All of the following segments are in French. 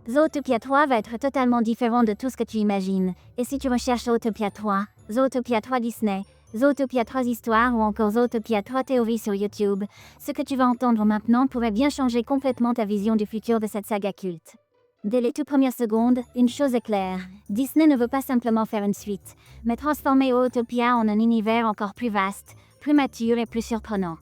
Zootopia 3 va être totalement différent de tout ce que tu imagines. Et si tu recherches Zootopia 3, Zootopia 3 Disney, Zootopia 3 Histoires ou encore Zootopia 3 Théories sur YouTube, ce que tu vas entendre maintenant pourrait bien changer complètement ta vision du futur de cette saga culte. Dès les toutes premières secondes, une chose est claire. Disney ne veut pas simplement faire une suite, mais transformer Zootopia en un univers encore plus vaste, plus mature et plus surprenant.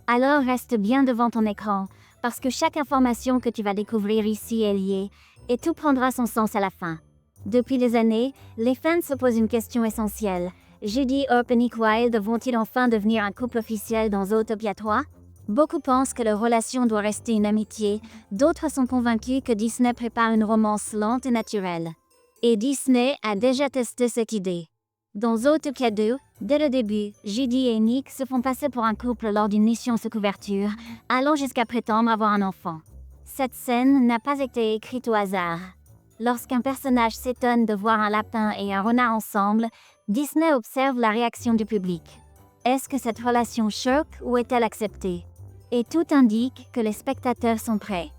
Alors reste bien devant ton écran, parce que chaque information que tu vas découvrir ici est liée, et tout prendra son sens à la fin. Depuis des années, les fans se posent une question essentielle. Judy Hopps et Nick Wilde vont-ils enfin devenir un couple officiel dans Zootopia 3? Beaucoup pensent que leur relation doit rester une amitié, d'autres sont convaincus que Disney prépare une romance lente et naturelle. Et Disney a déjà testé cette idée. Dans Zootopia 2, dès le début, Judy et Nick se font passer pour un couple lors d'une mission sous couverture, allant jusqu'à prétendre avoir un enfant. Cette scène n'a pas été écrite au hasard. Lorsqu'un personnage s'étonne de voir un lapin et un renard ensemble, Disney observe la réaction du public. Est-ce que cette relation choque ou est-elle acceptée? Et tout indique que les spectateurs sont prêts.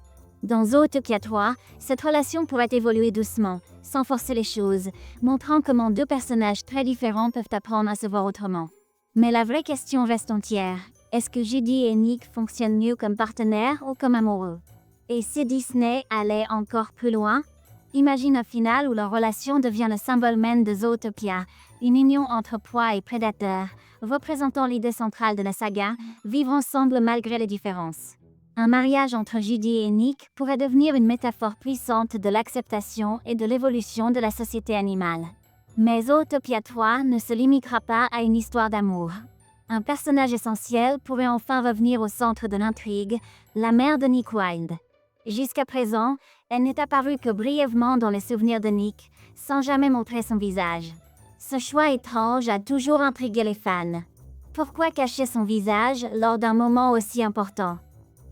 Dans Zootopia 3, cette relation pourrait évoluer doucement, sans forcer les choses, montrant comment deux personnages très différents peuvent apprendre à se voir autrement. Mais la vraie question reste entière. Est-ce que Judy et Nick fonctionnent mieux comme partenaires ou comme amoureux? Et si Disney allait encore plus loin? Imagine un final où leur relation devient le symbole même de Zootopia, une union entre proie et prédateur, représentant l'idée centrale de la saga, vivre ensemble malgré les différences. Un mariage entre Judy et Nick pourrait devenir une métaphore puissante de l'acceptation et de l'évolution de la société animale. Mais Zootopia 3 ne se limitera pas à une histoire d'amour. Un personnage essentiel pourrait enfin revenir au centre de l'intrigue, la mère de Nick Wilde. Jusqu'à présent, elle n'est apparue que brièvement dans les souvenirs de Nick, sans jamais montrer son visage. Ce choix étrange a toujours intrigué les fans. Pourquoi cacher son visage lors d'un moment aussi important?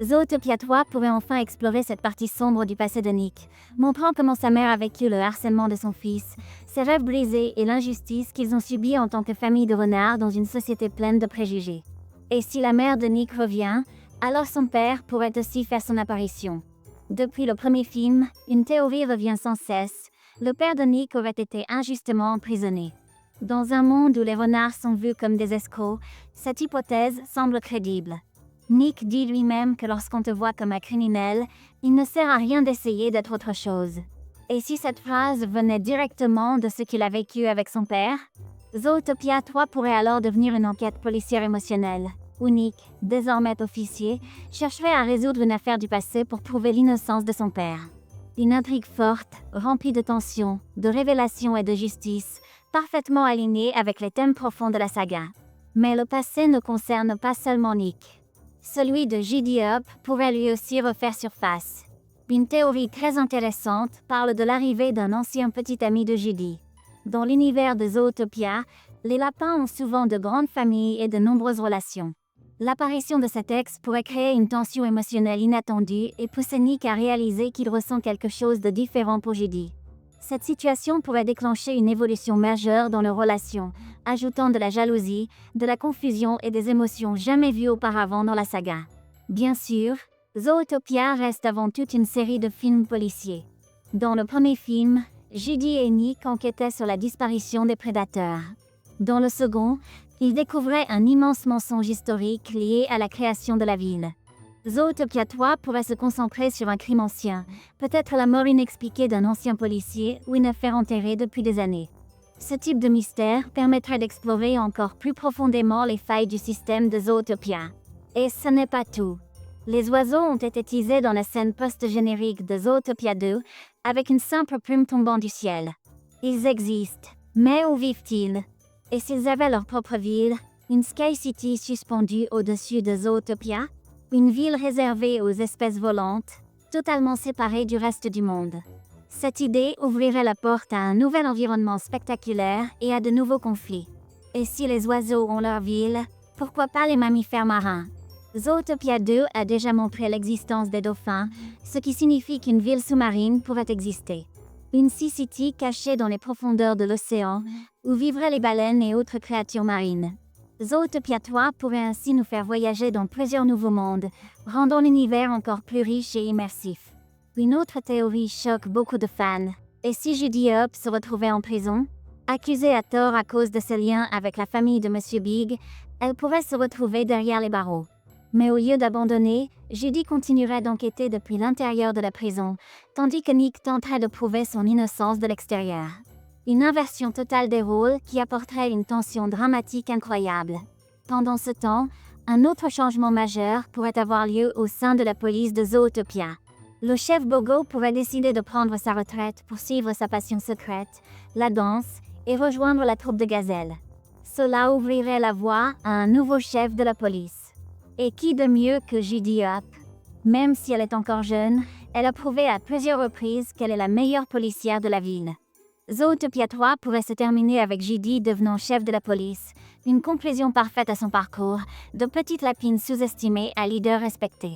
Zootopia 3 pourrait enfin explorer cette partie sombre du passé de Nick, montrant comment sa mère a vécu le harcèlement de son fils, ses rêves brisés et l'injustice qu'ils ont subie en tant que famille de renards dans une société pleine de préjugés. Et si la mère de Nick revient, alors son père pourrait aussi faire son apparition. Depuis le premier film, une théorie revient sans cesse. Le père de Nick aurait été injustement emprisonné. Dans un monde où les renards sont vus comme des escrocs, cette hypothèse semble crédible. Nick dit lui-même que lorsqu'on te voit comme un criminel, il ne sert à rien d'essayer d'être autre chose. Et si cette phrase venait directement de ce qu'il a vécu avec son père? Zootopia 3 pourrait alors devenir une enquête policière émotionnelle, où Nick, désormais officier, chercherait à résoudre une affaire du passé pour prouver l'innocence de son père. Une intrigue forte, remplie de tensions, de révélations et de justice, parfaitement alignée avec les thèmes profonds de la saga. Mais le passé ne concerne pas seulement Nick. Celui de Judy Hopps pourrait lui aussi refaire surface. Une théorie très intéressante parle de l'arrivée d'un ancien petit ami de Judy. Dans l'univers de Zootopia, les lapins ont souvent de grandes familles et de nombreuses relations. L'apparition de cet ex pourrait créer une tension émotionnelle inattendue et pousser Nick à réaliser qu'il ressent quelque chose de différent pour Judy. Cette situation pourrait déclencher une évolution majeure dans leur relation, ajoutant de la jalousie, de la confusion et des émotions jamais vues auparavant dans la saga. Bien sûr, Zootopia reste avant tout une série de films policiers. Dans le premier film, Judy et Nick enquêtaient sur la disparition des prédateurs. Dans le second, ils découvraient un immense mensonge historique lié à la création de la ville. Zootopia 3 pourrait se concentrer sur un crime ancien, peut-être la mort inexpliquée d'un ancien policier ou une affaire enterrée depuis des années. Ce type de mystère permettrait d'explorer encore plus profondément les failles du système de Zootopia. Et ce n'est pas tout. Les oiseaux ont été teasés dans la scène post-générique de Zootopia 2 avec une simple plume tombant du ciel. Ils existent, mais où vivent-ils? Et s'ils avaient leur propre ville, une Sky City suspendue au-dessus de Zootopia? Une ville réservée aux espèces volantes, totalement séparée du reste du monde. Cette idée ouvrirait la porte à un nouvel environnement spectaculaire et à de nouveaux conflits. Et si les oiseaux ont leur ville, pourquoi pas les mammifères marins? Zootopia 2 a déjà montré l'existence des dauphins, ce qui signifie qu'une ville sous-marine pourrait exister. Une Sea City cachée dans les profondeurs de l'océan, où vivraient les baleines et autres créatures marines. Zootopia 3 pourrait ainsi nous faire voyager dans plusieurs nouveaux mondes, rendant l'univers encore plus riche et immersif. Une autre théorie choque beaucoup de fans. Et si Judy Hopps se retrouvait en prison? Accusée à tort à cause de ses liens avec la famille de Monsieur Big, elle pourrait se retrouver derrière les barreaux. Mais au lieu d'abandonner, Judy continuerait d'enquêter depuis l'intérieur de la prison, tandis que Nick tenterait de prouver son innocence de l'extérieur. Une inversion totale des rôles qui apporterait une tension dramatique incroyable. Pendant ce temps, un autre changement majeur pourrait avoir lieu au sein de la police de Zootopia. Le chef Bogo pourrait décider de prendre sa retraite pour suivre sa passion secrète, la danse, et rejoindre la troupe de gazelles. Cela ouvrirait la voie à un nouveau chef de la police. Et qui de mieux que Judy Hopps? Même si elle est encore jeune, elle a prouvé à plusieurs reprises qu'elle est la meilleure policière de la ville. Zootopia 3 pourrait se terminer avec Judy devenant chef de la police, une conclusion parfaite à son parcours, de petite lapine sous-estimée à leader respecté.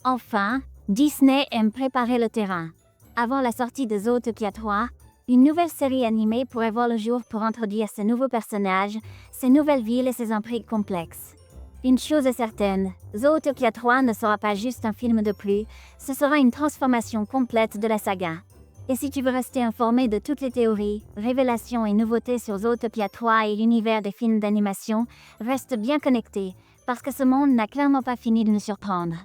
Enfin, Disney aime préparer le terrain. Avant la sortie de Zootopia 3, une nouvelle série animée pourrait voir le jour pour introduire ces nouveaux personnages, ces nouvelles villes et ces intrigues complexes. Une chose est certaine, Zootopia 3 ne sera pas juste un film de plus, ce sera une transformation complète de la saga. Et si tu veux rester informé de toutes les théories, révélations et nouveautés sur Zootopia 3 et l'univers des films d'animation, reste bien connecté, parce que ce monde n'a clairement pas fini de nous surprendre.